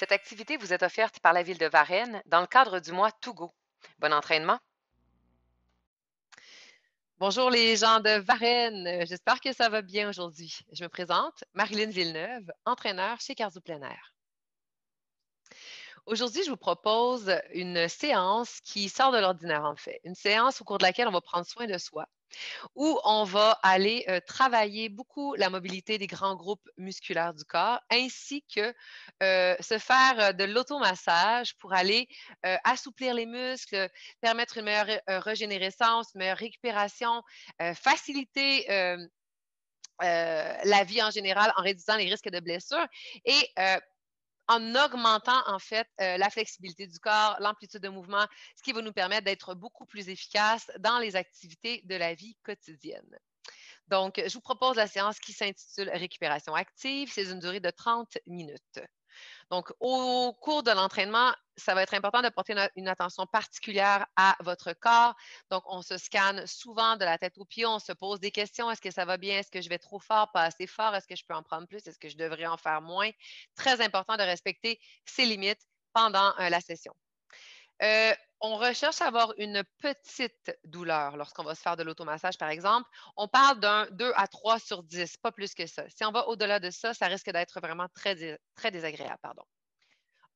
Cette activité vous est offerte par la ville de Varennes dans le cadre du mois Togo. Bon entraînement. Bonjour les gens de Varennes, j'espère que ça va bien aujourd'hui. Je me présente, Marilyn Villeneuve, entraîneur chez Cardio Plein Air. Aujourd'hui, je vous propose une séance qui sort de l'ordinaire en fait, une séance au cours de laquelle on va prendre soin de soi, où on va aller travailler beaucoup la mobilité des grands groupes musculaires du corps, ainsi que se faire de l'automassage pour aller assouplir les muscles, permettre une meilleure régénérescence, une meilleure récupération, faciliter la vie en général en réduisant les risques de blessures et en augmentant en fait la flexibilité du corps, l'amplitude de mouvement, ce qui va nous permettre d'être beaucoup plus efficaces dans les activités de la vie quotidienne. Donc, je vous propose la séance qui s'intitule Récupération active. C'est une durée de 30 minutes. Donc, au cours de l'entraînement, ça va être important de porter une attention particulière à votre corps. Donc, on se scanne souvent de la tête aux pieds, on se pose des questions. Est-ce que ça va bien? Est-ce que je vais trop fort, pas assez fort? Est-ce que je peux en prendre plus? Est-ce que je devrais en faire moins? Très important de respecter ses limites pendant la session. Euh, on recherche à avoir une petite douleur lorsqu'on va se faire de l'automassage, par exemple. On parle d'un 2 à 3 sur 10, pas plus que ça. Si on va au-delà de ça, ça risque d'être vraiment très désagréable. Pardon.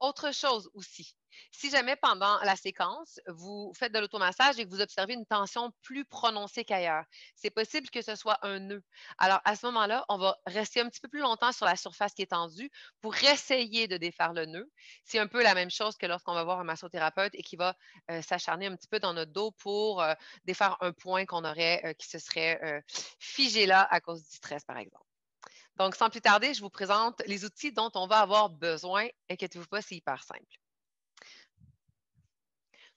Autre chose aussi, si jamais pendant la séquence, vous faites de l'automassage et que vous observez une tension plus prononcée qu'ailleurs, c'est possible que ce soit un nœud. Alors, à ce moment-là, on va rester un petit peu plus longtemps sur la surface qui est tendue pour essayer de défaire le nœud. C'est un peu la même chose que lorsqu'on va voir un massothérapeute et qui va s'acharner un petit peu dans notre dos pour défaire un point qu'on aurait, qui se serait figé là à cause du stress, par exemple. Donc, sans plus tarder, je vous présente les outils dont on va avoir besoin. Inquiétez-vous pas, c'est hyper simple.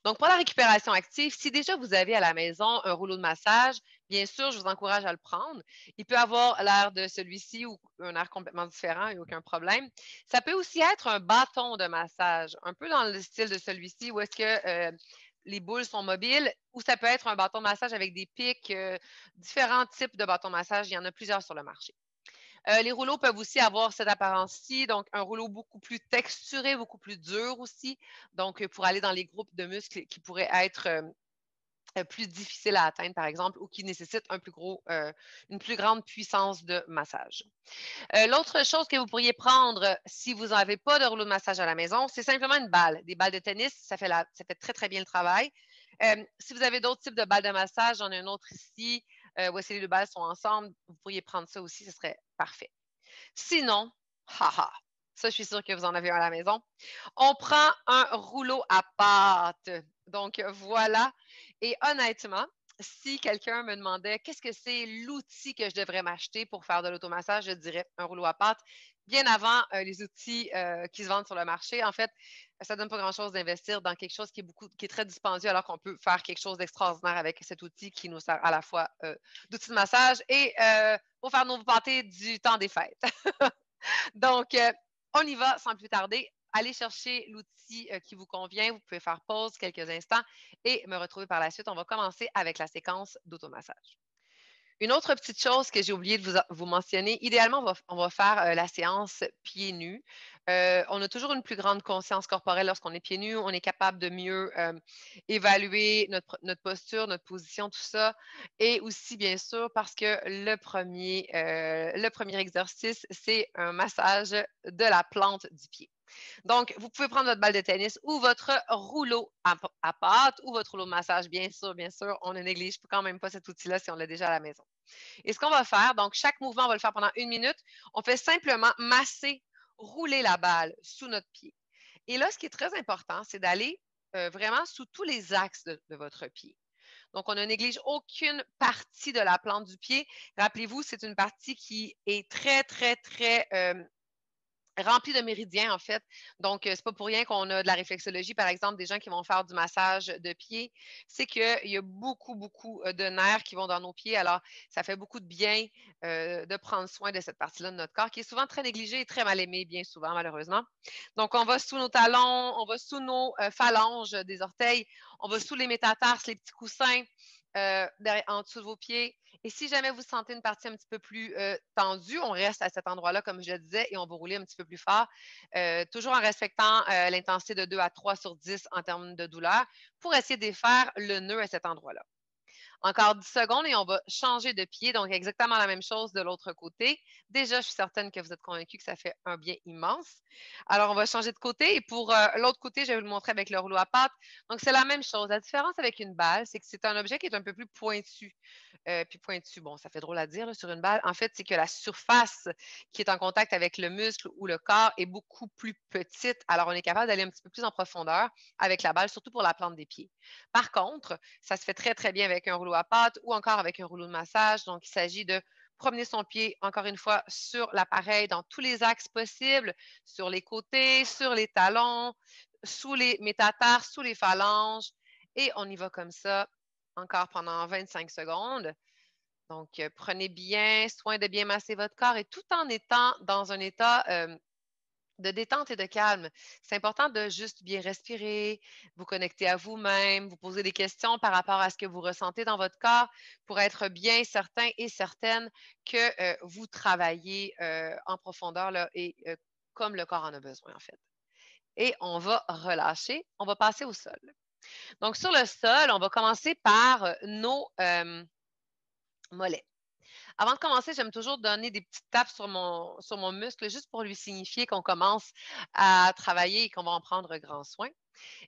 Donc, pour la récupération active, si déjà vous avez à la maison un rouleau de massage, bien sûr, je vous encourage à le prendre. Il peut avoir l'air de celui-ci ou un air complètement différent, il n'y a aucun problème. Ça peut aussi être un bâton de massage, un peu dans le style de celui-ci, où est-ce que les boules sont mobiles, ou ça peut être un bâton de massage avec des pics, différents types de bâtons de massage. Il y en a plusieurs sur le marché. Les rouleaux peuvent aussi avoir cette apparence-ci, donc un rouleau beaucoup plus texturé, beaucoup plus dur aussi, donc pour aller dans les groupes de muscles qui pourraient être plus difficiles à atteindre, par exemple, ou qui nécessitent une plus grande puissance de massage. L'autre chose que vous pourriez prendre si vous n'avez pas de rouleau de massage à la maison, c'est simplement une balle. Des balles de tennis, ça fait très, très bien le travail. Si vous avez d'autres types de balles de massage, j'en ai une autre ici, où est-ce que les deux balles sont ensemble, vous pourriez prendre ça aussi, ce serait parfait. Sinon, haha, ça, je suis sûre que vous en avez un à la maison. On prend un rouleau à pâte. Donc, voilà. Et honnêtement, si quelqu'un me demandait qu'est-ce que c'est l'outil que je devrais m'acheter pour faire de l'automassage, je dirais un rouleau à pâte. Bien avant les outils qui se vendent sur le marché, en fait, ça ne donne pas grand-chose d'investir dans quelque chose qui est très dispendieux, alors qu'on peut faire quelque chose d'extraordinaire avec cet outil qui nous sert à la fois d'outil de massage et pour faire nos pâtés du temps des fêtes. Donc, on y va sans plus tarder. Allez chercher l'outil qui vous convient. Vous pouvez faire pause quelques instants et me retrouver par la suite. On va commencer avec la séquence d'automassage. Une autre petite chose que j'ai oublié de vous mentionner, idéalement, on va faire la séance pieds nus. On a toujours une plus grande conscience corporelle lorsqu'on est pieds nus. On est capable de mieux évaluer notre posture, notre position, tout ça. Et aussi, bien sûr, parce que le premier exercice, c'est un massage de la plante du pied. Donc, vous pouvez prendre votre balle de tennis ou votre rouleau à pâte ou votre rouleau de massage, bien sûr, bien sûr. On ne néglige quand même pas cet outil-là si on l'a déjà à la maison. Et ce qu'on va faire, donc chaque mouvement, on va le faire pendant 1 minute. On fait simplement masser, rouler la balle sous notre pied. Et là, ce qui est très important, c'est d'aller vraiment sous tous les axes de votre pied. Donc, on ne néglige aucune partie de la plante du pied. Rappelez-vous, c'est une partie qui est très, très, très rempli de méridiens, en fait. Donc, c'est pas pour rien qu'on a de la réflexologie, par exemple, des gens qui vont faire du massage de pieds. C'est qu'il y a beaucoup, beaucoup de nerfs qui vont dans nos pieds. Alors, ça fait beaucoup de bien de prendre soin de cette partie-là de notre corps qui est souvent très négligée et très mal aimée, bien souvent, malheureusement. Donc, on va sous nos talons, on va sous nos phalanges des orteils, on va sous les métatarses, les petits coussins. En dessous de vos pieds Et si jamais vous sentez une partie un petit peu plus tendue, on reste à cet endroit-là, comme je le disais, et on va rouler un petit peu plus fort, toujours en respectant l'intensité de 2 à 3 sur 10 en termes de douleur, pour essayer de défaire le nœud à cet endroit-là. Encore 10 secondes et on va changer de pied. Donc, exactement la même chose de l'autre côté. Déjà, je suis certaine que vous êtes convaincus que ça fait un bien immense. Alors, on va changer de côté. Et pour l'autre côté, je vais vous le montrer avec le rouleau à pâte. Donc, c'est la même chose. La différence avec une balle, c'est que c'est un objet qui est un peu plus pointu. Puis pointu, bon, ça fait drôle à dire là, sur une balle. En fait, c'est que la surface qui est en contact avec le muscle ou le corps est beaucoup plus petite. Alors, on est capable d'aller un petit peu plus en profondeur avec la balle, surtout pour la plante des pieds. Par contre, ça se fait très, très bien avec un rouleau à pâte ou encore avec un rouleau de massage. Donc, il s'agit de promener son pied, encore une fois, sur l'appareil dans tous les axes possibles, sur les côtés, sur les talons, sous les métatarses, sous les phalanges. Et on y va comme ça encore pendant 25 secondes. Donc, prenez bien soin de bien masser votre corps et tout en étant dans un état de détente et de calme. C'est important de juste bien respirer, vous connecter à vous-même, vous poser des questions par rapport à ce que vous ressentez dans votre corps pour être bien certain et certaine que vous travaillez en profondeur là, et comme le corps en a besoin, en fait. Et on va relâcher, on va passer au sol. Donc, sur le sol, on va commencer par nos mollets. Avant de commencer, j'aime toujours donner des petites tapes sur mon muscle, juste pour lui signifier qu'on commence à travailler et qu'on va en prendre grand soin.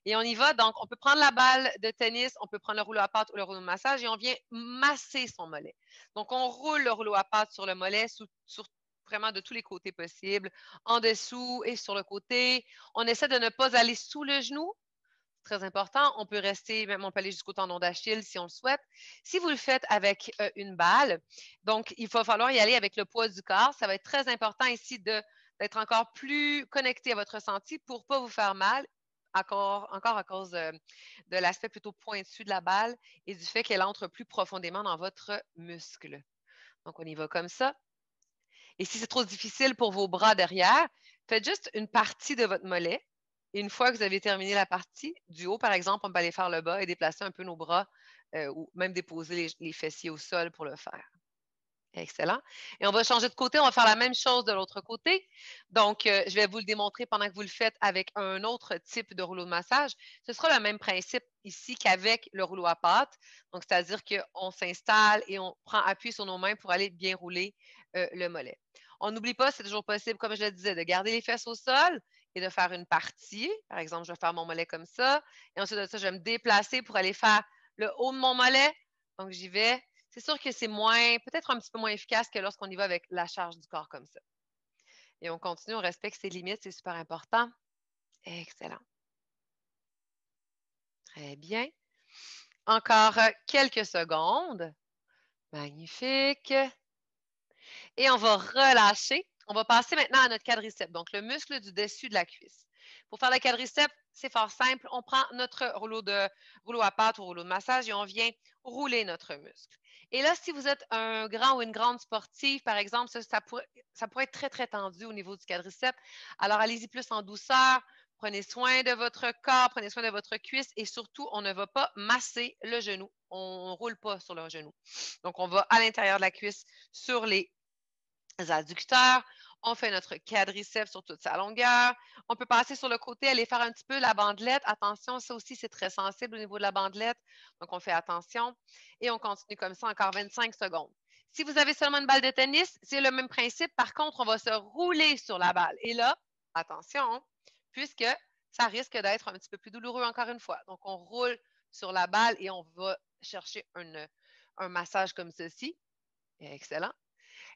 Et on y va. Donc, on peut prendre la balle de tennis, on peut prendre le rouleau à pâte ou le rouleau de massage et on vient masser son mollet. Donc, on roule le rouleau à pâte sur le mollet, sur vraiment de tous les côtés possibles, en dessous et sur le côté. On essaie de ne pas aller sous le genou, très important. On peut rester, même on peut aller jusqu'au tendon d'Achille si on le souhaite. Si vous le faites avec une balle, donc il va falloir y aller avec le poids du corps. Ça va être très important ici d'être encore plus connecté à votre ressenti pour ne pas vous faire mal, encore à cause de l'aspect plutôt pointu de la balle et du fait qu'elle entre plus profondément dans votre muscle. Donc, on y va comme ça. Et si c'est trop difficile pour vos bras derrière, faites juste une partie de votre mollet. Et une fois que vous avez terminé la partie, du haut, par exemple, on peut aller faire le bas et déplacer un peu nos bras ou même déposer les fessiers au sol pour le faire. Excellent. Et on va changer de côté. On va faire la même chose de l'autre côté. Donc, je vais vous le démontrer pendant que vous le faites avec un autre type de rouleau de massage. Ce sera le même principe ici qu'avec le rouleau à pâte. Donc, c'est-à-dire qu'on s'installe et on prend appui sur nos mains pour aller bien rouler le mollet. On n'oublie pas, c'est toujours possible, comme je le disais, de garder les fesses au sol et de faire une partie. Par exemple, je vais faire mon mollet comme ça. Et ensuite de ça, je vais me déplacer pour aller faire le haut de mon mollet. Donc, j'y vais. C'est sûr que c'est moins, peut-être un petit peu moins efficace que lorsqu'on y va avec la charge du corps comme ça. Et on continue, on respecte ses limites, c'est super important. Excellent. Très bien. Encore quelques secondes. Magnifique. Et on va relâcher. On va passer maintenant à notre quadriceps, donc le muscle du dessus de la cuisse. Pour faire le quadriceps, c'est fort simple. On prend notre rouleau à pâte ou rouleau de massage et on vient rouler notre muscle. Et là, si vous êtes un grand ou une grande sportive, par exemple, ça pourrait être très, très tendu au niveau du quadriceps. Alors, allez-y plus en douceur. Prenez soin de votre corps, prenez soin de votre cuisse et surtout, on ne va pas masser le genou. On ne roule pas sur le genou. Donc, on va à l'intérieur de la cuisse sur les adducteurs. On fait notre quadriceps sur toute sa longueur. On peut passer sur le côté, aller faire un petit peu la bandelette. Attention, ça aussi, c'est très sensible au niveau de la bandelette. Donc, on fait attention. Et on continue comme ça encore 25 secondes. Si vous avez seulement une balle de tennis, c'est le même principe. Par contre, on va se rouler sur la balle. Et là, attention, puisque ça risque d'être un petit peu plus douloureux encore une fois. Donc, on roule sur la balle et on va chercher un massage comme ceci. Excellent.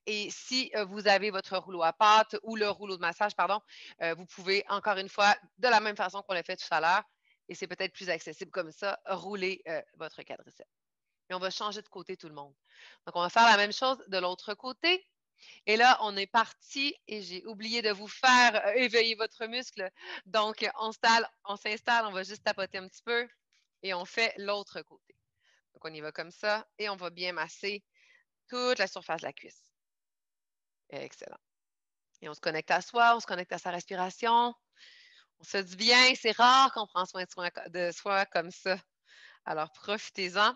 Et si vous avez votre rouleau à pâte ou le rouleau de massage, pardon, vous pouvez encore une fois, de la même façon qu'on l'a fait tout à l'heure, et c'est peut-être plus accessible comme ça, rouler votre quadriceps. Et on va changer de côté tout le monde. Donc, on va faire la même chose de l'autre côté. Et là, on est parti et j'ai oublié de vous faire éveiller votre muscle. Donc, on s'installe, on va juste tapoter un petit peu et on fait l'autre côté. Donc, on y va comme ça et on va bien masser toute la surface de la cuisse. Excellent. Et on se connecte à soi, on se connecte à sa respiration. On se dit bien, c'est rare qu'on prend soin de soi comme ça. Alors, profitez-en.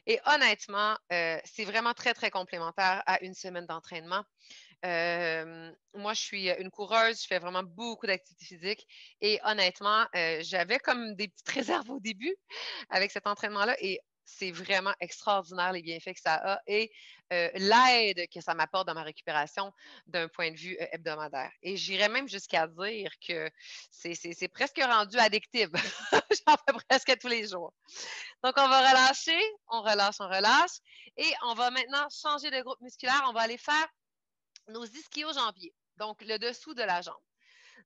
Et honnêtement, c'est vraiment très, très complémentaire à une semaine d'entraînement. Moi, je suis une coureuse, je fais vraiment beaucoup d'activités physiques et honnêtement, j'avais comme des petites réserves au début avec cet entraînement-là et c'est vraiment extraordinaire les bienfaits que ça a et l'aide que ça m'apporte dans ma récupération d'un point de vue hebdomadaire. Et j'irais même jusqu'à dire que c'est presque rendu addictif. J'en fais presque tous les jours. Donc, on va relâcher, on relâche et on va maintenant changer de groupe musculaire. On va aller faire nos ischio-jambiers, donc le dessous de la jambe.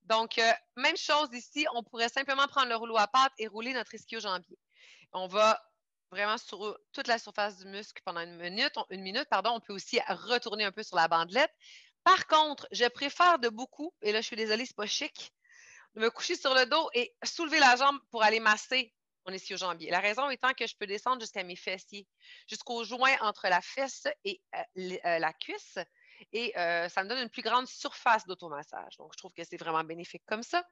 Donc, même chose ici, on pourrait simplement prendre le rouleau à pâte et rouler notre ischio-jambier. On va vraiment sur toute la surface du muscle pendant une minute, pardon. On peut aussi retourner un peu sur la bandelette. Par contre, je préfère de beaucoup, et là, je suis désolée, c'est pas chic, de me coucher sur le dos et soulever la jambe pour aller masser mon ischio-jambier. La raison étant que je peux descendre jusqu'à mes fessiers, jusqu'au joint entre la fesse et la cuisse. Et ça me donne une plus grande surface d'automassage. Donc, je trouve que c'est vraiment bénéfique comme ça.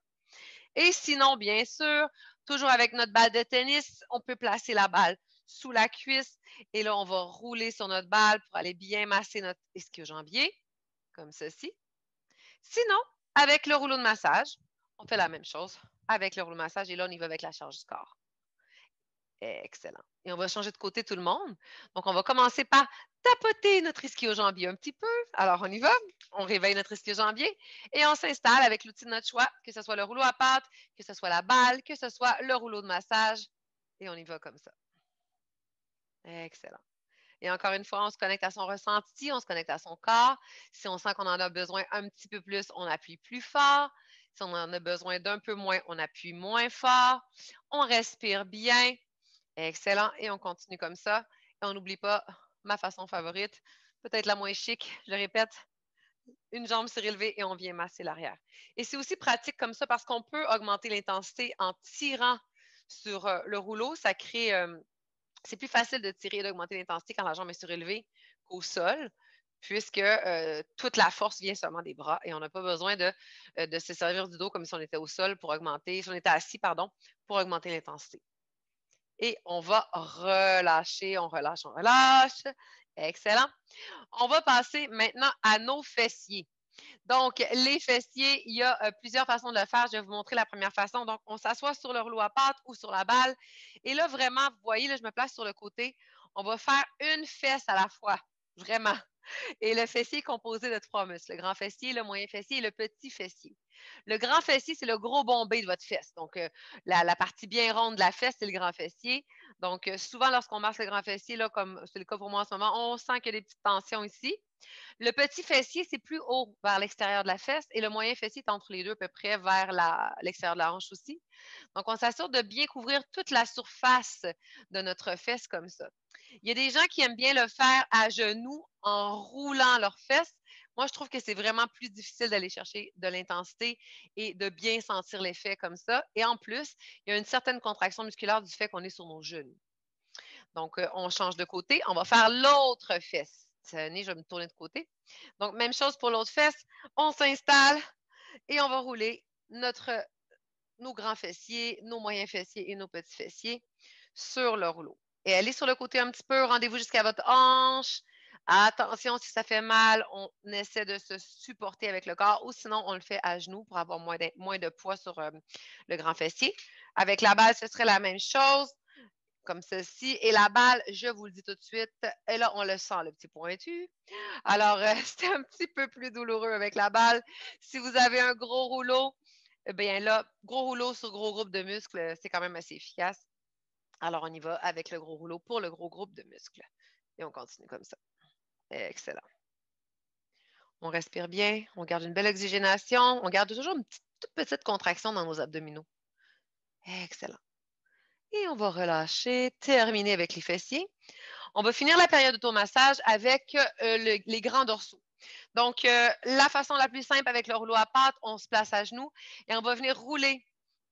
Et sinon, bien sûr, toujours avec notre balle de tennis, on peut placer la balle sous la cuisse. Et là, on va rouler sur notre balle pour aller bien masser notre ischio-jambier, comme ceci. Sinon, avec le rouleau de massage, on fait la même chose avec le rouleau de massage. Et là, on y va avec la charge du corps. Excellent. Et on va changer de côté tout le monde. Donc, on va commencer par tapoter notre ischio-jambier un petit peu. Alors, on y va. On réveille notre ischio-jambier et on s'installe avec l'outil de notre choix, que ce soit le rouleau à pâte, que ce soit la balle, que ce soit le rouleau de massage. Et on y va comme ça. Excellent. Et encore une fois, on se connecte à son ressenti, on se connecte à son corps. Si on sent qu'on en a besoin un petit peu plus, on appuie plus fort. Si on en a besoin d'un peu moins, on appuie moins fort. On respire bien. Excellent. Et on continue comme ça. Et on n'oublie pas ma façon favorite, peut-être la moins chic, je le répète, une jambe surélevée et on vient masser l'arrière. Et c'est aussi pratique comme ça parce qu'on peut augmenter l'intensité en tirant sur le rouleau. Ça crée, c'est plus facile de tirer et d'augmenter l'intensité quand la jambe est surélevée qu'au sol, puisque toute la force vient seulement des bras et on n'a pas besoin de se servir du dos comme si on était au sol pour augmenter, si on était assis, pardon, pour augmenter l'intensité. Et on va relâcher, on relâche, on relâche. Excellent. On va passer maintenant à nos fessiers. Donc, les fessiers, il y a plusieurs façons de le faire. Je vais vous montrer la première façon. Donc, on s'assoit sur le rouleau à pâte ou sur la balle. Et là, vraiment, vous voyez, là, je me place sur le côté. On va faire une fesse à la fois. Vraiment. Et le fessier est composé de 3 muscles, le grand fessier, le moyen fessier et le petit fessier. Le grand fessier, c'est le gros bombé de votre fesse. Donc, la partie bien ronde de la fesse, c'est le grand fessier. Donc, souvent, lorsqu'on marche le grand fessier, là, comme c'est le cas pour moi en ce moment, on sent qu'il y a des petites tensions ici. Le petit fessier, c'est plus haut vers l'extérieur de la fesse et le moyen fessier est entre les deux, à peu près vers l'extérieur de la hanche aussi. Donc, on s'assure de bien couvrir toute la surface de notre fesse comme ça. Il y a des gens qui aiment bien le faire à genoux en roulant leurs fesses. Moi, je trouve que c'est vraiment plus difficile d'aller chercher de l'intensité et de bien sentir l'effet comme ça. Et en plus, il y a une certaine contraction musculaire du fait qu'on est sur nos genoux. Donc, on change de côté. On va faire l'autre fesse. Tenez, je vais me tourner de côté. Donc, même chose pour l'autre fesse. On s'installe et on va rouler nos grands fessiers, nos moyens fessiers et nos petits fessiers sur le rouleau. Et allez sur le côté un petit peu, rendez-vous jusqu'à votre hanche. Attention, si ça fait mal, on essaie de se supporter avec le corps ou sinon, on le fait à genoux pour avoir moins de poids sur le grand fessier. Avec la balle, ce serait la même chose, comme ceci. Et la balle, je vous le dis tout de suite, et là, on le sent, le petit pointu. Alors, c'est un petit peu plus douloureux avec la balle. Si vous avez un gros rouleau, eh bien là, gros rouleau sur gros groupe de muscles, c'est quand même assez efficace. Alors, on y va avec le gros rouleau pour le gros groupe de muscles. Et on continue comme ça. Excellent. On respire bien, on garde une belle oxygénation, on garde toujours une toute petite contraction dans nos abdominaux. Excellent. Et on va relâcher, terminer avec les fessiers. On va finir la période d'automassage avec les grands dorsaux. Donc, la façon la plus simple avec le rouleau à pâte, on se place à genoux et on va venir rouler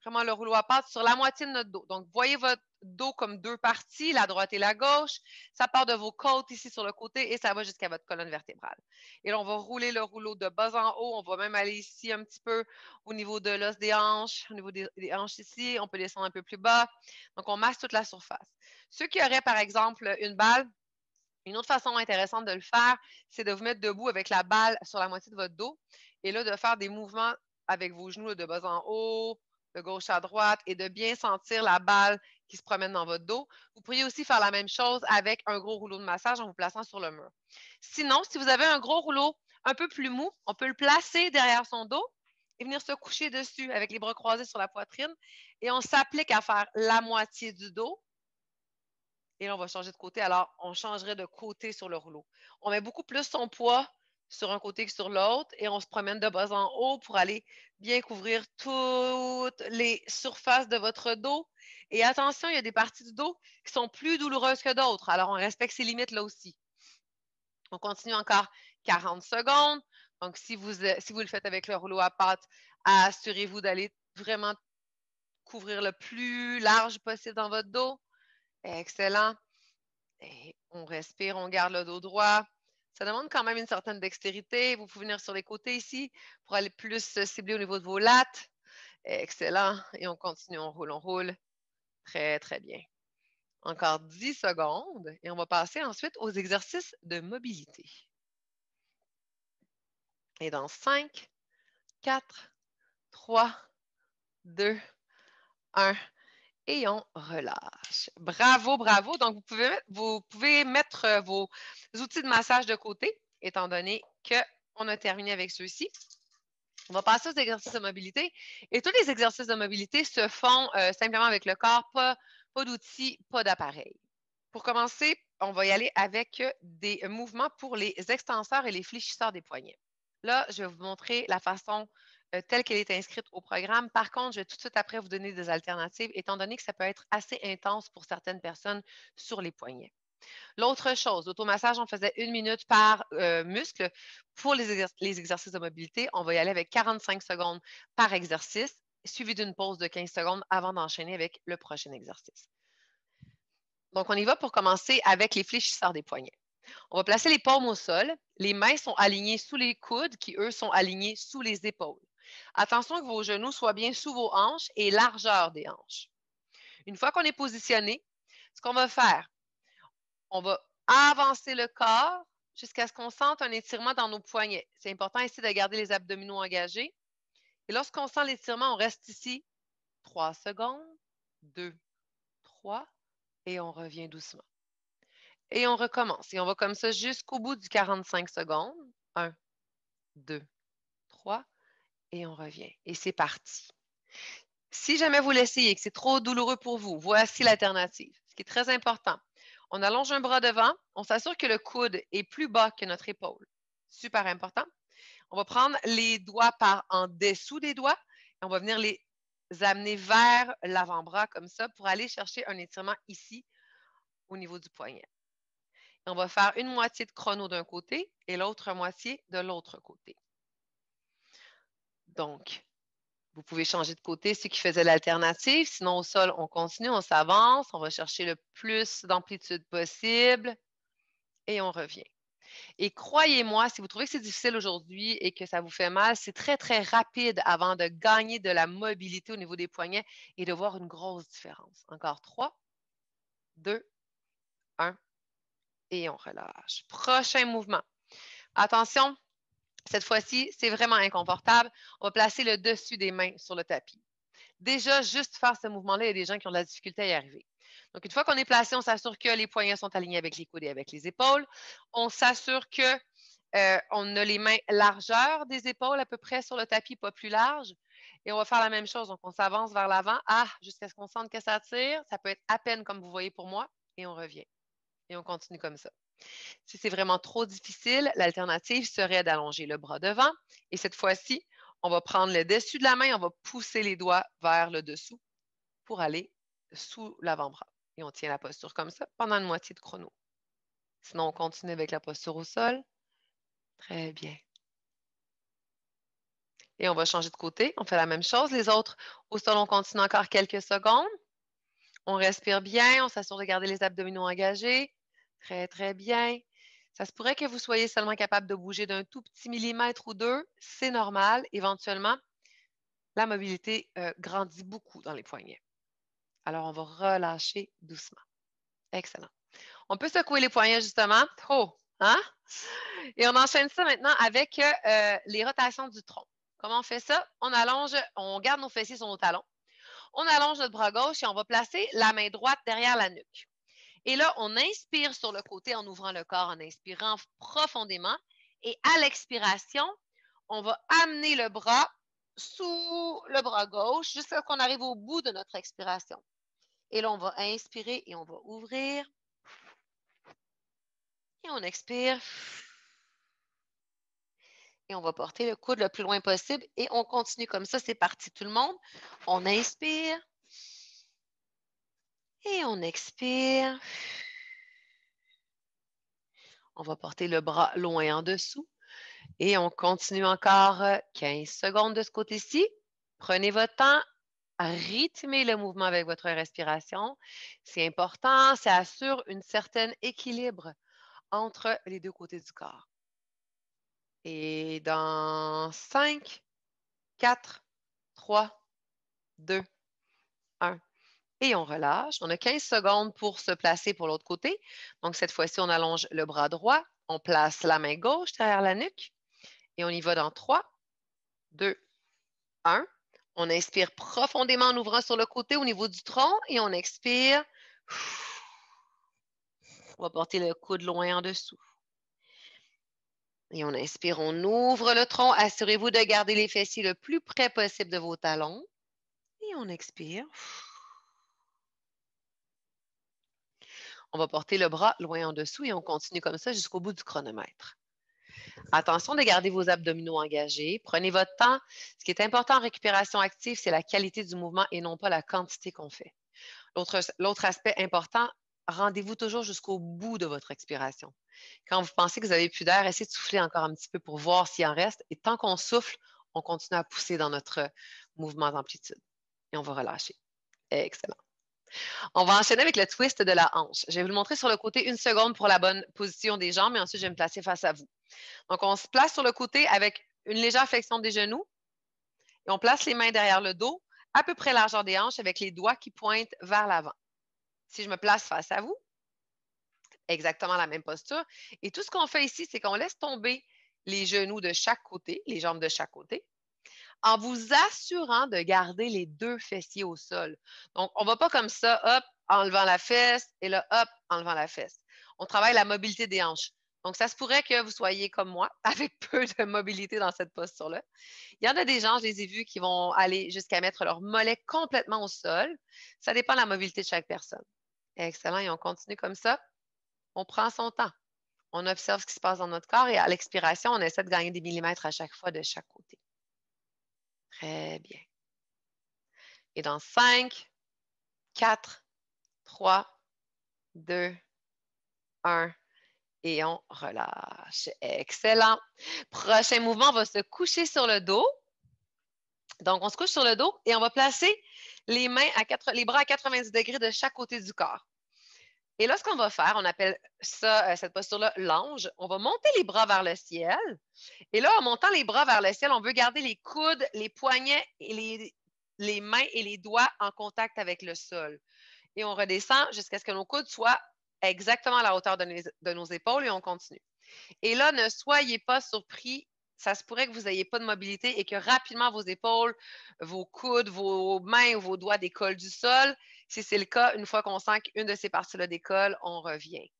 vraiment le rouleau à pâte sur la moitié de notre dos. Donc, voyez votre dos comme deux parties, la droite et la gauche. Ça part de vos côtes ici sur le côté et ça va jusqu'à votre colonne vertébrale. Et là, on va rouler le rouleau de bas en haut. On va même aller ici un petit peu au niveau de l'os des hanches, au niveau des hanches ici. On peut descendre un peu plus bas. Donc, on masse toute la surface. Ceux qui auraient, par exemple, une balle, une autre façon intéressante de le faire, c'est de vous mettre debout avec la balle sur la moitié de votre dos et là, de faire des mouvements avec vos genoux de bas en haut, de gauche à droite et de bien sentir la balle qui se promène dans votre dos. Vous pourriez aussi faire la même chose avec un gros rouleau de massage en vous plaçant sur le mur. Sinon, si vous avez un gros rouleau un peu plus mou, on peut le placer derrière son dos et venir se coucher dessus avec les bras croisés sur la poitrine et on s'applique à faire la moitié du dos. Et là, on va changer de côté. Alors, on changerait de côté sur le rouleau. On met beaucoup plus son poids sur un côté que sur l'autre et on se promène de bas en haut pour aller bien couvrir toutes les surfaces de votre dos. Et attention, il y a des parties du dos qui sont plus douloureuses que d'autres. Alors, on respecte ces limites là aussi. On continue encore 40 secondes. Donc, si vous le faites avec le rouleau à pâte, assurez-vous d'aller vraiment couvrir le plus large possible dans votre dos. Excellent. Et on respire, on garde le dos droit. Ça demande quand même une certaine dextérité. Vous pouvez venir sur les côtés ici pour aller plus cibler au niveau de vos lattes. Excellent. Et on continue, on roule, on roule. Très, très bien. Encore 10 secondes et on va passer ensuite aux exercices de mobilité. Et dans 5, 4, 3, 2, 1. Et on relâche. Bravo, bravo. Donc, vous pouvez mettre vos outils de massage de côté, étant donné qu'on a terminé avec ceux-ci. On va passer aux exercices de mobilité. Et tous les exercices de mobilité se font simplement avec le corps, pas d'outils, pas d'appareil. Pour commencer, on va y aller avec des mouvements pour les extenseurs et les fléchisseurs des poignets. Là, je vais vous montrer la façon telle qu'elle est inscrite au programme. Par contre, je vais tout de suite après vous donner des alternatives, étant donné que ça peut être assez intense pour certaines personnes sur les poignets. L'autre chose, l'automassage, on faisait 1 minute par muscle. Pour les exercices de mobilité, on va y aller avec 45 secondes par exercice, suivi d'une pause de 15 secondes avant d'enchaîner avec le prochain exercice. Donc, on y va pour commencer avec les fléchisseurs des poignets. On va placer les paumes au sol. Les mains sont alignées sous les coudes qui, eux, sont alignés sous les épaules. Attention que vos genoux soient bien sous vos hanches et largeur des hanches. Une fois qu'on est positionné, ce qu'on va faire, on va avancer le corps jusqu'à ce qu'on sente un étirement dans nos poignets. C'est important ici de garder les abdominaux engagés. Et lorsqu'on sent l'étirement, on reste ici 3 secondes, 2, 3, et on revient doucement. Et on recommence. Et on va comme ça jusqu'au bout du 45 secondes. 1, 2, 3, et on revient. Et c'est parti. Si jamais vous l'essayez et que c'est trop douloureux pour vous, voici l'alternative. Ce qui est très important. On allonge un bras devant. On s'assure que le coude est plus bas que notre épaule. Super important. On va prendre les doigts par en dessous des doigts et on va venir les amener vers l'avant-bras comme ça pour aller chercher un étirement ici au niveau du poignet. On va faire une moitié de chrono d'un côté et l'autre moitié de l'autre côté. Donc, vous pouvez changer de côté, ceux qui faisaient l'alternative. Sinon, au sol, on continue, on s'avance, on va chercher le plus d'amplitude possible et on revient. Et croyez-moi, si vous trouvez que c'est difficile aujourd'hui et que ça vous fait mal, c'est très, très rapide avant de gagner de la mobilité au niveau des poignets et de voir une grosse différence. Encore 3, 2, 1 et on relâche. Prochain mouvement. Attention, cette fois-ci, c'est vraiment inconfortable. On va placer le dessus des mains sur le tapis. Déjà, juste faire ce mouvement-là, il y a des gens qui ont de la difficulté à y arriver. Donc, une fois qu'on est placé, on s'assure que les poignets sont alignés avec les coudes et avec les épaules. On s'assure que on a les mains largeur des épaules à peu près sur le tapis, pas plus large. Et on va faire la même chose. Donc, on s'avance vers l'avant, jusqu'à ce qu'on sente que ça tire. Ça peut être à peine comme vous voyez pour moi. Et on revient. Et on continue comme ça. Si c'est vraiment trop difficile, l'alternative serait d'allonger le bras devant. Et cette fois-ci, on va prendre le dessus de la main, on va pousser les doigts vers le dessous pour aller sous l'avant-bras. Et on tient la posture comme ça pendant une moitié de chrono. Sinon, on continue avec la posture au sol. Très bien. Et on va changer de côté. On fait la même chose. Les autres, au sol, on continue encore quelques secondes. On respire bien. On s'assure de garder les abdominaux engagés. Très, très bien. Ça se pourrait que vous soyez seulement capable de bouger d'un tout petit millimètre ou deux. C'est normal. Éventuellement, la mobilité grandit beaucoup dans les poignets. Alors, on va relâcher doucement. Excellent. On peut secouer les poignets, justement. Oh! Hein? Et on enchaîne ça maintenant avec les rotations du tronc. Comment on fait ça? On allonge, on garde nos fessiers sur nos talons. On allonge notre bras gauche et on va placer la main droite derrière la nuque. Et là, on inspire sur le côté en ouvrant le corps, en inspirant profondément. Et à l'expiration, on va amener le bras sous le bras gauche jusqu'à ce qu'on arrive au bout de notre expiration. Et là, on va inspirer et on va ouvrir. Et on expire. Et on va porter le coude le plus loin possible. Et on continue comme ça. C'est parti tout le monde. On inspire. Et on expire. On va porter le bras loin en dessous. Et on continue encore 15 secondes de ce côté-ci. Prenez votre temps. Rythmez le mouvement avec votre respiration. C'est important. Ça assure un certain équilibre entre les deux côtés du corps. Et dans 5, 4, 3, 2, 1. Et on relâche. On a 15 secondes pour se placer pour l'autre côté. Donc, cette fois-ci, on allonge le bras droit. On place la main gauche derrière la nuque. Et on y va dans 3, 2, 1. On inspire profondément en ouvrant sur le côté au niveau du tronc. Et on expire. On va porter le coude loin en dessous. Et on inspire, on ouvre le tronc. Assurez-vous de garder les fessiers le plus près possible de vos talons. Et on expire. On va porter le bras loin en dessous et on continue comme ça jusqu'au bout du chronomètre. Attention de garder vos abdominaux engagés. Prenez votre temps. Ce qui est important en récupération active, c'est la qualité du mouvement et non pas la quantité qu'on fait. L'autre aspect important, rendez-vous toujours jusqu'au bout de votre expiration. Quand vous pensez que vous n'avez plus d'air, essayez de souffler encore un petit peu pour voir s'il en reste. Et tant qu'on souffle, on continue à pousser dans notre mouvement d'amplitude. Et on va relâcher. Excellent. On va enchaîner avec le twist de la hanche. Je vais vous le montrer sur le côté 1 seconde pour la bonne position des jambes, et ensuite, je vais me placer face à vous. Donc, on se place sur le côté avec une légère flexion des genoux et on place les mains derrière le dos, à peu près largeur des hanches, avec les doigts qui pointent vers l'avant. Si je me place face à vous, exactement la même posture. Et tout ce qu'on fait ici, c'est qu'on laisse tomber les genoux de chaque côté, les jambes de chaque côté, en vous assurant de garder les deux fessiers au sol. Donc, on ne va pas comme ça, hop, enlevant la fesse, et là, hop, enlevant la fesse. On travaille la mobilité des hanches. Donc, ça se pourrait que vous soyez comme moi, avec peu de mobilité dans cette posture-là. Il y en a des gens, je les ai vus, qui vont aller jusqu'à mettre leur mollet complètement au sol. Ça dépend de la mobilité de chaque personne. Excellent, et on continue comme ça. On prend son temps. On observe ce qui se passe dans notre corps et à l'expiration, on essaie de gagner des millimètres à chaque fois de chaque côté. Très bien. Et dans 5, 4, 3, 2, 1, et on relâche. Excellent. Prochain mouvement, on va se coucher sur le dos. Donc, on se couche sur le dos et on va placer les bras à 90 degrés de chaque côté du corps. Et là, ce qu'on va faire, on appelle ça, cette posture-là, l'ange. On va monter les bras vers le ciel. Et là, en montant les bras vers le ciel, on veut garder les coudes, les poignets et les mains et les doigts en contact avec le sol. Et on redescend jusqu'à ce que nos coudes soient exactement à la hauteur de nos épaules et on continue. Et là, ne soyez pas surpris. Ça se pourrait que vous n'ayez pas de mobilité et que rapidement vos épaules, vos coudes, vos mains ou vos doigts décollent du sol. Si c'est le cas, une fois qu'on sent qu'une de ces parties-là décolle, on revient.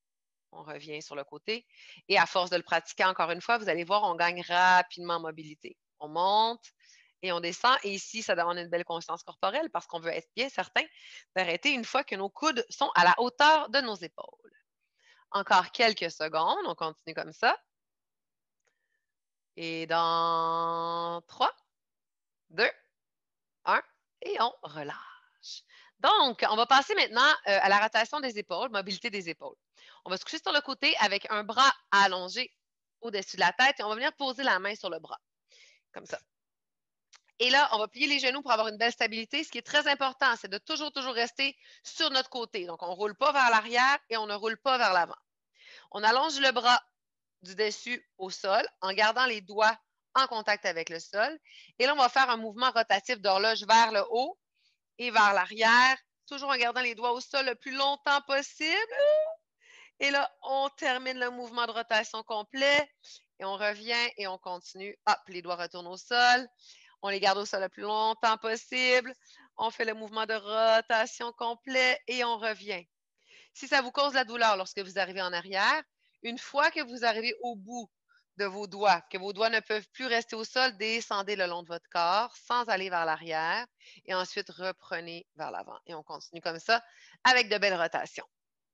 On revient sur le côté. Et à force de le pratiquer encore une fois, vous allez voir, on gagne rapidement en mobilité. On monte et on descend. Et ici, ça donne une belle conscience corporelle parce qu'on veut être bien certain d'arrêter une fois que nos coudes sont à la hauteur de nos épaules. Encore quelques secondes. On continue comme ça. Et dans 3, 2, 1, et on relâche. Donc, on va passer maintenant à la rotation des épaules, mobilité des épaules. On va se coucher sur le côté avec un bras allongé au-dessus de la tête et on va venir poser la main sur le bras, comme ça. Et là, on va plier les genoux pour avoir une belle stabilité. Ce qui est très important, c'est de toujours rester sur notre côté. Donc, on ne roule pas vers l'arrière et on ne roule pas vers l'avant. On allonge le bras du dessus au sol en gardant les doigts en contact avec le sol. Et là, on va faire un mouvement rotatif d'horloge vers le haut et vers l'arrière, toujours en gardant les doigts au sol le plus longtemps possible. Et là, on termine le mouvement de rotation complet et on revient et on continue. Hop, les doigts retournent au sol. On les garde au sol le plus longtemps possible. On fait le mouvement de rotation complet et on revient. Si ça vous cause la douleur lorsque vous arrivez en arrière, une fois que vous arrivez au bout de vos doigts, que vos doigts ne peuvent plus rester au sol, descendez le long de votre corps sans aller vers l'arrière et ensuite reprenez vers l'avant. Et on continue comme ça avec de belles rotations.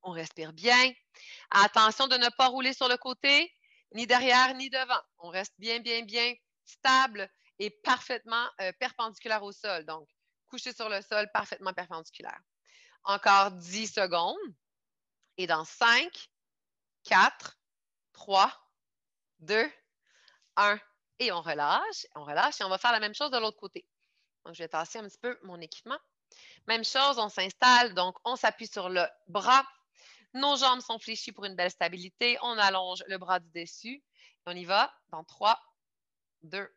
On respire bien. Attention de ne pas rouler sur le côté, ni derrière, ni devant. On reste bien stable et parfaitement perpendiculaire au sol. Donc, couché sur le sol, parfaitement perpendiculaire. Encore 10 secondes. Et dans 5, 4, 3, 2, 1. Et on relâche et on va faire la même chose de l'autre côté. Donc, je vais tasser un petit peu mon équipement. Même chose, on s'installe, donc on s'appuie sur le bras. Nos jambes sont fléchies pour une belle stabilité. On allonge le bras du dessus. On y va dans 3, 2,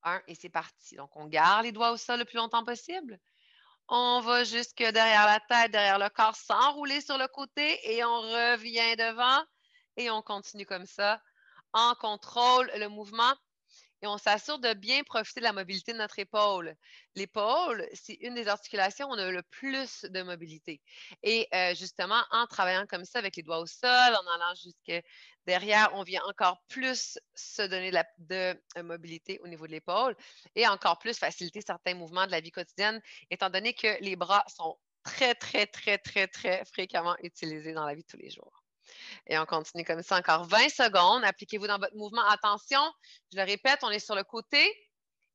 1 et c'est parti. Donc, on garde les doigts au sol le plus longtemps possible. On va jusque derrière la tête, derrière le corps, sans rouler sur le côté et on revient devant et on continue comme ça. On contrôle le mouvement et on s'assure de bien profiter de la mobilité de notre épaule. L'épaule, c'est une des articulations où on a le plus de mobilité. Et justement, en travaillant comme ça avec les doigts au sol, en allant jusque derrière, on vient encore plus se donner de mobilité au niveau de l'épaule et encore plus faciliter certains mouvements de la vie quotidienne, étant donné que les bras sont très fréquemment utilisés dans la vie de tous les jours. Et on continue comme ça encore 20 secondes. Appliquez-vous dans votre mouvement. Attention, je le répète, on est sur le côté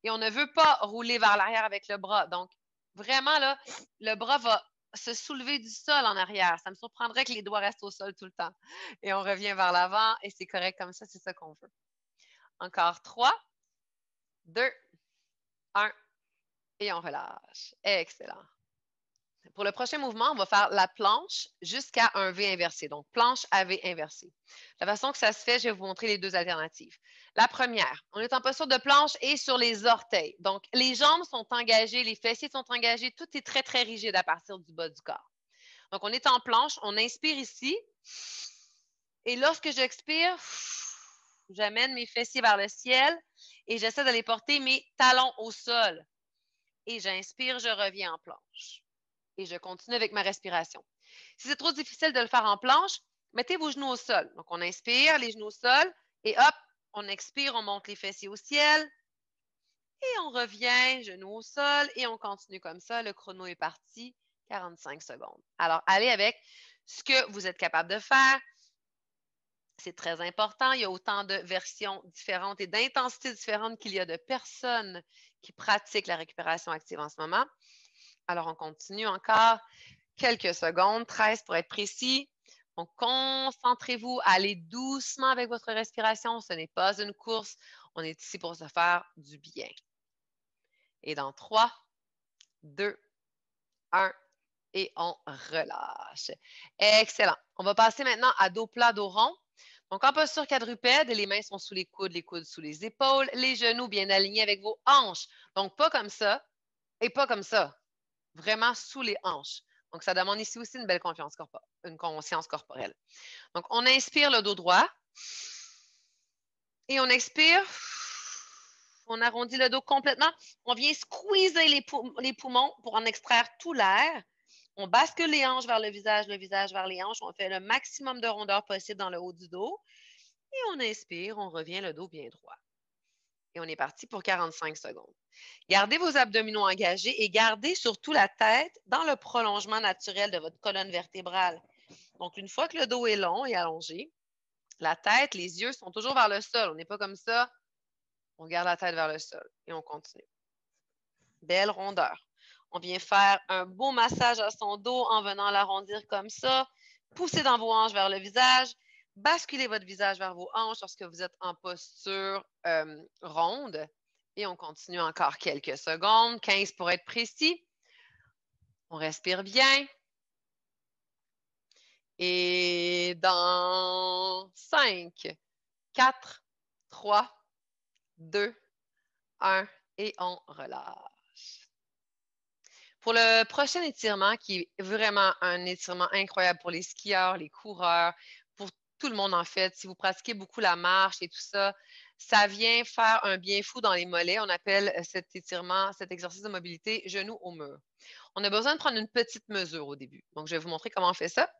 et on ne veut pas rouler vers l'arrière avec le bras. Donc, vraiment, là, le bras va se soulever du sol en arrière. Ça me surprendrait que les doigts restent au sol tout le temps. Et on revient vers l'avant et c'est correct comme ça, c'est ça qu'on veut. Encore 3, 2, 1 et on relâche. Excellent. Pour le prochain mouvement, on va faire la planche jusqu'à un V inversé. Donc, planche à V inversé. La façon que ça se fait, je vais vous montrer les deux alternatives. La première, on est en posture de planche et sur les orteils. Donc, les jambes sont engagées, les fessiers sont engagés. Tout est très rigide à partir du bas du corps. Donc, on est en planche. On inspire ici. Et lorsque j'expire, j'amène mes fessiers vers le ciel et j'essaie d'aller porter mes talons au sol. Et j'inspire, je reviens en planche. Et je continue avec ma respiration. Si c'est trop difficile de le faire en planche, mettez vos genoux au sol. Donc, on inspire, les genoux au sol, et hop, on expire, on monte les fessiers au ciel, et on revient, genoux au sol, et on continue comme ça. Le chrono est parti, 45 secondes. Alors, allez avec ce que vous êtes capable de faire. C'est très important. Il y a autant de versions différentes et d'intensités différentes qu'il y a de personnes qui pratiquent la récupération active en ce moment. Alors, on continue encore quelques secondes, 13 pour être précis. Donc, concentrez-vous, allez doucement avec votre respiration. Ce n'est pas une course. On est ici pour se faire du bien. Et dans 3, 2, 1, et on relâche. Excellent. On va passer maintenant à dos plat, dos rond. Donc, en posture quadrupède, les mains sont sous les coudes sous les épaules, les genoux bien alignés avec vos hanches. Donc, pas comme ça et pas comme ça. Vraiment sous les hanches. Donc, ça demande ici aussi une belle une conscience corporelle. Donc, on inspire le dos droit et on expire. On arrondit le dos complètement. On vient squeezer les poumons pour en extraire tout l'air. On bascule les hanches vers le visage vers les hanches. On fait le maximum de rondeur possible dans le haut du dos. Et on inspire, on revient le dos bien droit. Et on est parti pour 45 secondes. Gardez vos abdominaux engagés et gardez surtout la tête dans le prolongement naturel de votre colonne vertébrale. Donc, une fois que le dos est long et allongé, la tête, les yeux sont toujours vers le sol. On n'est pas comme ça. On garde la tête vers le sol et on continue. Belle rondeur. On vient faire un beau massage à son dos en venant l'arrondir comme ça. Poussez dans vos hanches vers le visage. Basculez votre visage vers vos hanches lorsque vous êtes en posture ronde Et on continue encore quelques secondes, 15 pour être précis. On respire bien. Et dans 5, 4, 3, 2, 1, et on relâche. Pour le prochain étirement, qui est vraiment un étirement incroyable pour les skieurs, les coureurs, pour tout le monde en fait, si vous pratiquez beaucoup la marche et tout ça, ça vient faire un bien fou dans les mollets. On appelle cet étirement, cet exercice de mobilité, genou au mur. On a besoin de prendre une petite mesure au début. Donc, je vais vous montrer comment on fait ça.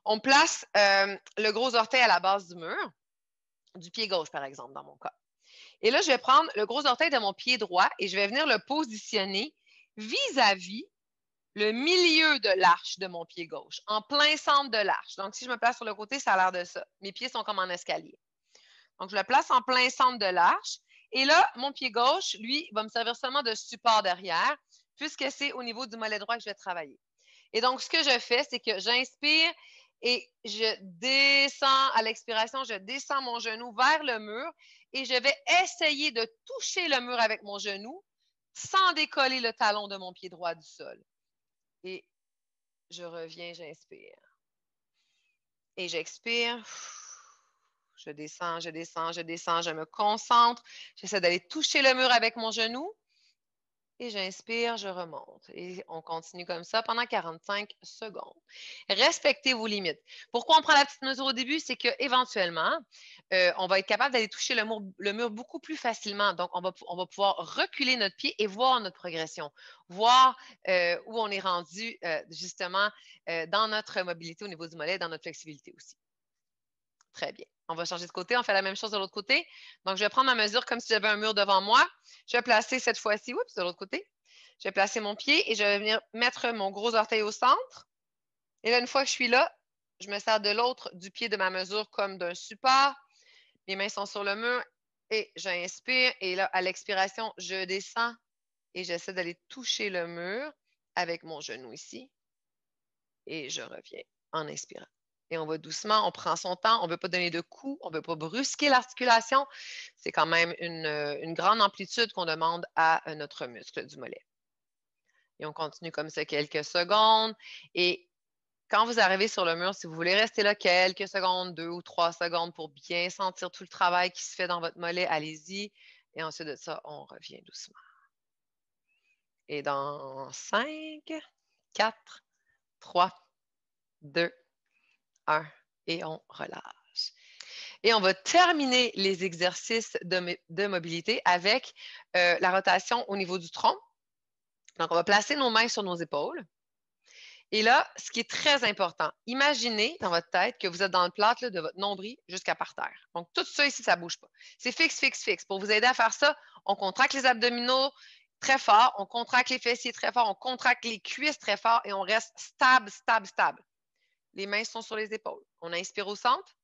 On place le gros orteil à la base du mur, du pied gauche par exemple, dans mon cas. Et là, je vais prendre le gros orteil de mon pied droit et je vais venir le positionner vis-à-vis le milieu de l'arche de mon pied gauche, en plein centre de l'arche. Donc, si je me place sur le côté, ça a l'air de ça. Mes pieds sont comme en escalier. Donc, je le place en plein centre de l'arche. Et là, mon pied gauche, lui, va me servir seulement de support derrière, puisque c'est au niveau du mollet droit que je vais travailler. Et donc, ce que je fais, c'est que j'inspire et je descends à l'expiration, je descends mon genou vers le mur et je vais essayer de toucher le mur avec mon genou sans décoller le talon de mon pied droit du sol. Et je reviens, j'inspire. Et j'expire. Je descends, je descends, je descends, je me concentre. J'essaie d'aller toucher le mur avec mon genou. Et j'inspire, je remonte. Et on continue comme ça pendant 45 secondes. Respectez vos limites. Pourquoi on prend la petite mesure au début? C'est qu'éventuellement, on va être capable d'aller toucher le mur beaucoup plus facilement. Donc, on va pouvoir reculer notre pied et voir notre progression, voir où on est rendu justement dans notre mobilité au niveau du mollet, dans notre flexibilité aussi. Très bien. On va changer de côté. On fait la même chose de l'autre côté. Donc, je vais prendre ma mesure comme si j'avais un mur devant moi. Je vais placer cette fois-ci, oups, de l'autre côté. Je vais placer mon pied et je vais venir mettre mon gros orteil au centre. Et là, une fois que je suis là, je me sers de l'autre du pied de ma mesure comme d'un support. Mes mains sont sur le mur et j'inspire. Et là, à l'expiration, je descends et j'essaie d'aller toucher le mur avec mon genou ici. Et je reviens en inspirant. Et on va doucement, on prend son temps, on ne veut pas donner de coups, on ne veut pas brusquer l'articulation. C'est quand même une grande amplitude qu'on demande à notre muscle du mollet. Et on continue comme ça quelques secondes. Et quand vous arrivez sur le mur, si vous voulez rester là quelques secondes, 2 ou 3 secondes pour bien sentir tout le travail qui se fait dans votre mollet, allez-y. Et ensuite de ça, on revient doucement. Et dans 5, 4, 3, 2, 1, et on relâche. Et on va terminer les exercices de mobilité avec la rotation au niveau du tronc. Donc, on va placer nos mains sur nos épaules. Et là, ce qui est très important, imaginez dans votre tête que vous êtes dans le plâtre là, de votre nombril jusqu'à par terre. Donc, tout ça ici, ça ne bouge pas. C'est fixe, fixe, fixe. Pour vous aider à faire ça, on contracte les abdominaux très fort, on contracte les fessiers très fort, on contracte les cuisses très fort et on reste stable, stable, stable. Les mains sont sur les épaules. On inspire au centre.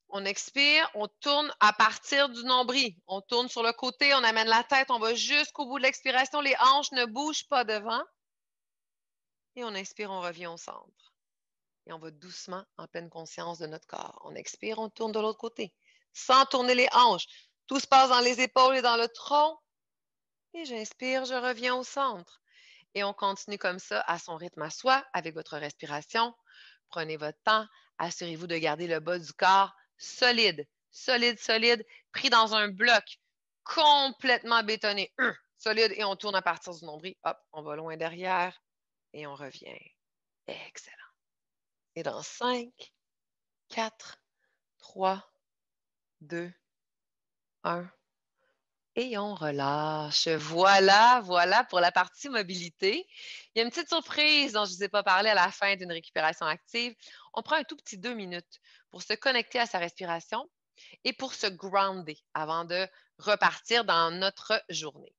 On expire, on tourne à partir du nombril. On tourne sur le côté, on amène la tête, on va jusqu'au bout de l'expiration. Les hanches ne bougent pas devant. Et on inspire, on revient au centre. Et on va doucement, en pleine conscience de notre corps. On expire, on tourne de l'autre côté, sans tourner les hanches. Tout se passe dans les épaules et dans le tronc. Et j'inspire, je reviens au centre. Et on continue comme ça à son rythme à soi, avec votre respiration. Prenez votre temps. Assurez-vous de garder le bas du corps solide, solide, solide, pris dans un bloc complètement bétonné. Solide, et on tourne à partir du nombril. Hop, on va loin derrière et on revient. Excellent. Et dans 5, 4, 3, 2, 1. Et on relâche. Voilà, voilà pour la partie mobilité. Il y a une petite surprise dont je ne vous ai pas parlé à la fin d'une récupération active. On prend un tout petit 2 minutes pour se connecter à sa respiration et pour se grounder avant de repartir dans notre journée.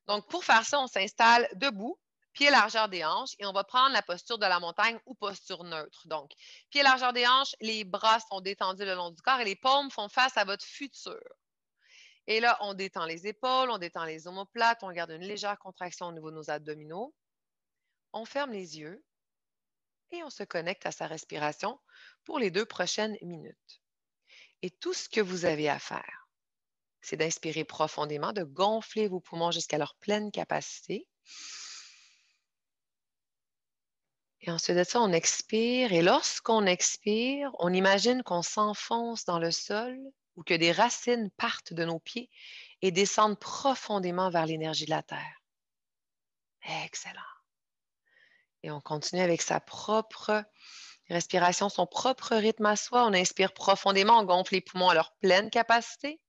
Donc, pour faire ça, on s'installe debout, pieds largeur des hanches, et on va prendre la posture de la montagne ou posture neutre. Donc, pieds largeur des hanches, les bras sont détendus le long du corps et les paumes font face à votre futur. Et là, on détend les épaules, on détend les omoplates, on garde une légère contraction au niveau de nos abdominaux. On ferme les yeux et on se connecte à sa respiration pour les 2 prochaines minutes. Et tout ce que vous avez à faire, c'est d'inspirer profondément, de gonfler vos poumons jusqu'à leur pleine capacité. Et ensuite de ça, on expire. Et lorsqu'on expire, on imagine qu'on s'enfonce dans le sol ou que des racines partent de nos pieds et descendent profondément vers l'énergie de la Terre. Excellent. Et on continue avec sa propre respiration, son propre rythme à soi. On inspire profondément, on gonfle les poumons à leur pleine capacité.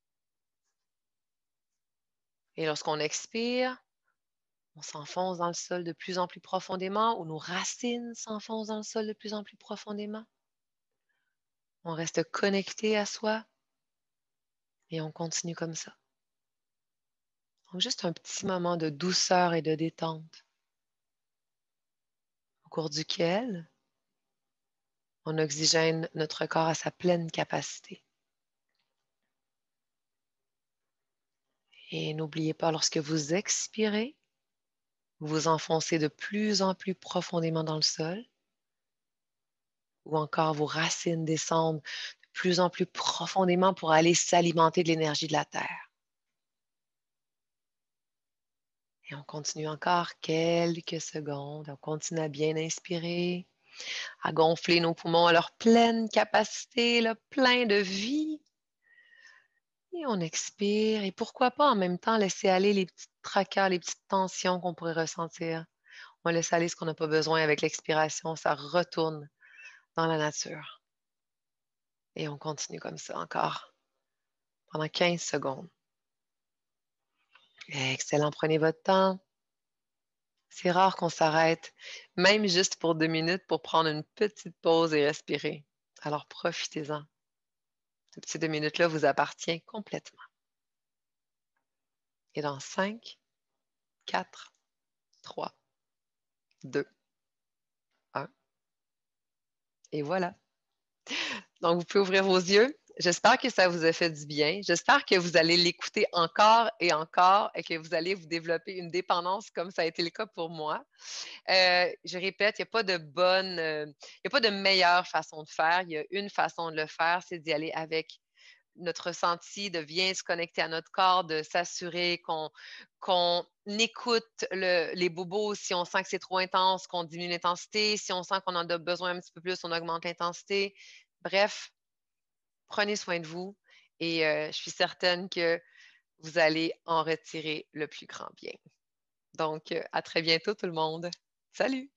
Et lorsqu'on expire, on s'enfonce dans le sol de plus en plus profondément ou nos racines s'enfoncent dans le sol de plus en plus profondément. On reste connecté à soi et on continue comme ça. Donc, juste un petit moment de douceur et de détente au cours duquel on oxygène notre corps à sa pleine capacité. Et n'oubliez pas, lorsque vous expirez, vous vous enfoncez de plus en plus profondément dans le sol ou encore vos racines descendent de plus en plus profondément pour aller s'alimenter de l'énergie de la Terre. Et on continue encore quelques secondes. On continue à bien inspirer, à gonfler nos poumons à leur pleine capacité, là, plein de vie. Et on expire. Et pourquoi pas en même temps laisser aller les petits tracas, les petites tensions qu'on pourrait ressentir. On laisse aller ce qu'on n'a pas besoin avec l'expiration. Ça retourne dans la nature. Et on continue comme ça encore pendant 15 secondes. Excellent, prenez votre temps. C'est rare qu'on s'arrête, même juste pour 2 minutes, pour prendre une petite pause et respirer. Alors profitez-en. Ce petit 2 minutes-là vous appartient complètement. Et dans 5, 4, 3, 2, 1. Et voilà. Donc, vous pouvez ouvrir vos yeux. J'espère que ça vous a fait du bien. J'espère que vous allez l'écouter encore et que vous allez vous développer une dépendance comme ça a été le cas pour moi. Je répète, il n'y a pas de il n'y a pas de meilleure façon de faire. Il y a une façon de le faire, c'est d'y aller avec notre ressenti, de bien se connecter à notre corps, de s'assurer qu'on écoute les bobos si on sent que c'est trop intense, qu'on diminue l'intensité. Si on sent qu'on en a besoin un petit peu plus, on augmente l'intensité. Bref, prenez soin de vous et je suis certaine que vous allez en retirer le plus grand bien. Donc, à très bientôt tout le monde. Salut!